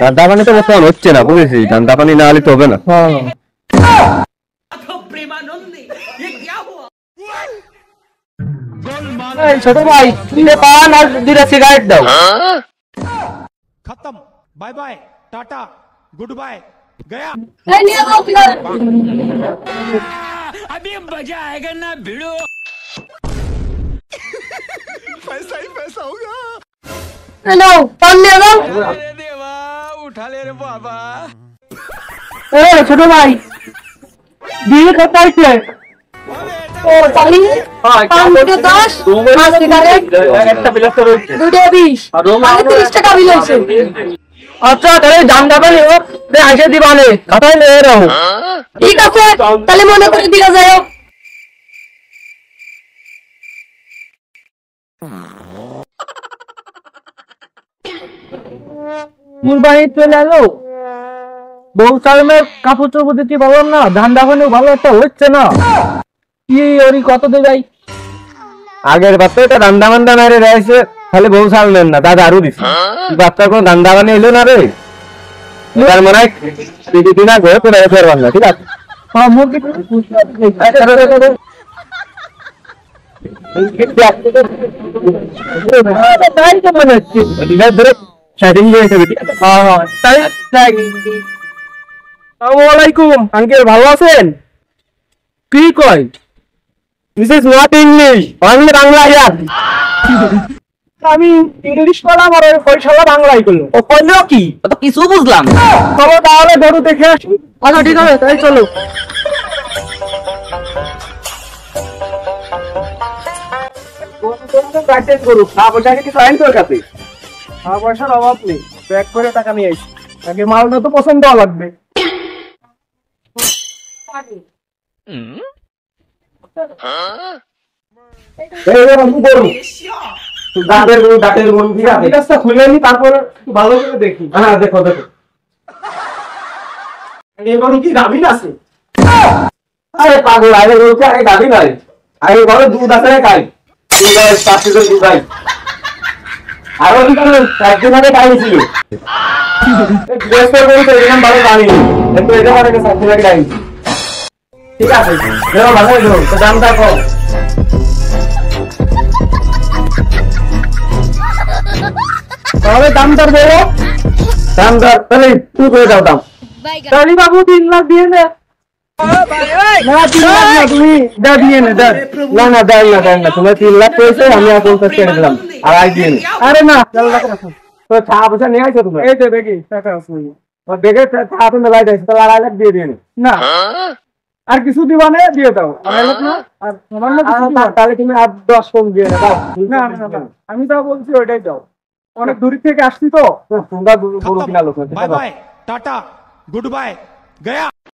ঠান্ডা পানি তো বর্তমান হচ্ছে না, বুঝেছি। ঠান্ডা পানি না হলে তো হবে না। ছোট ভাই পান আর দুটা সিগারেট দাও। खत्म, bye bye, tata, goodbye, गया। अभी मजा आएगा ना भिड़ो। पैसा ही पैसा होगा। हेलो पान ले लो। अरे देवा, उठा ले रे बाबा। ছোট ভাই বিয়ে করতে আসছে। ও পানি পান দুটো 10 আর সিগারেট একটা প্লাস্টার রয়েছে, দুটো 20 আর 30 টাকা বিল হইছে। আচ্ছা তাহলে জানটা পানি ও আইসে দিবানে কথাই নিয়ে রাখো। ঠিক আছে তাহলে মনে করে দিলা যাও। কুরবানি চলে এলো, বউ চালমের কাপড় চোপড় দিতে পারলাম না, ধান্দা পানিও ভালো একটা হচ্ছে না, কি ওরই কত দেবাই। আগের বার তো এটা ধান্দা মান্দা মেরে রয়েছে, খালি বউ চালমেন না দাদা আরো দিচ্ছে। বাচ্চার কোনো ধান্দা পানি এলো না রে, তার মনে হয় দিন আগে তোরা ফেরবান না। ঠিক আছে তাই তো মনে হচ্ছে ধরে সেটিং হয়েছে। আসসালামাইকুম আঙ্কেল, ভালো আছেন? কি কয় this is not English, only Bangla ইয়ার। আমি ইংলিশ পড়াম আর ফয়সালা বাংলাই করলো। ও কইলো কি তো কিছু বুঝলাম। চলো তাহলে গরু দেখে আসি। আচ্ছা ঠিক আছে তাই চলো। পয়সার অভাব নেই, ব্যাগ করে টাকা নিয়ে আসি। আগে মালটা তো পছন্দ লাগবে। খুলে নি তারপর ভালো করে দেখি। হ্যাঁ দেখো দেখো, এবারে কি গাভিন আছে? আরে পাগল, আগে বলছে আগে গাভিন নাই, আগে ঘরে দুধ আছে খাই, দুধ খাই। আরো একদিন আগে খাইছিল ভালো জানি, কিন্তু এটা আমার খাইছি। ঠিক আছে ভালো দামটা কম। তাহলে দামদার বলো, দামদার তাহলে তুই করে দাও দাম। তাহলে বাবু 3 লাখ দিয়ে নে। তুমি দিয়ে নে, না না দেয় না দেয় না, তোমার 3 লাখ পেয়েছে, আমি আর 50 ছেড়ে দিলাম আর আই দিয়ে। আরে না তো ছা পয়সা নিয়ে আসো তুমি। এই তো দেখি টাকা আছে, দেখে ছা তুমি লাই দিয়েছো, তাহলে 2.5 লাখ দিয়ে দিয়ে না। আর কিছু দিবা না, দিয়ে দাও। আর তাহলে তুমি আর 10 কম দিয়ে দাও। না না আমি তো বলছি ওইটাই দাও, অনেক দূর থেকে আসছি তো তোমরা গরু কিনা লোক। Bye bye, tata, goodbye, गया।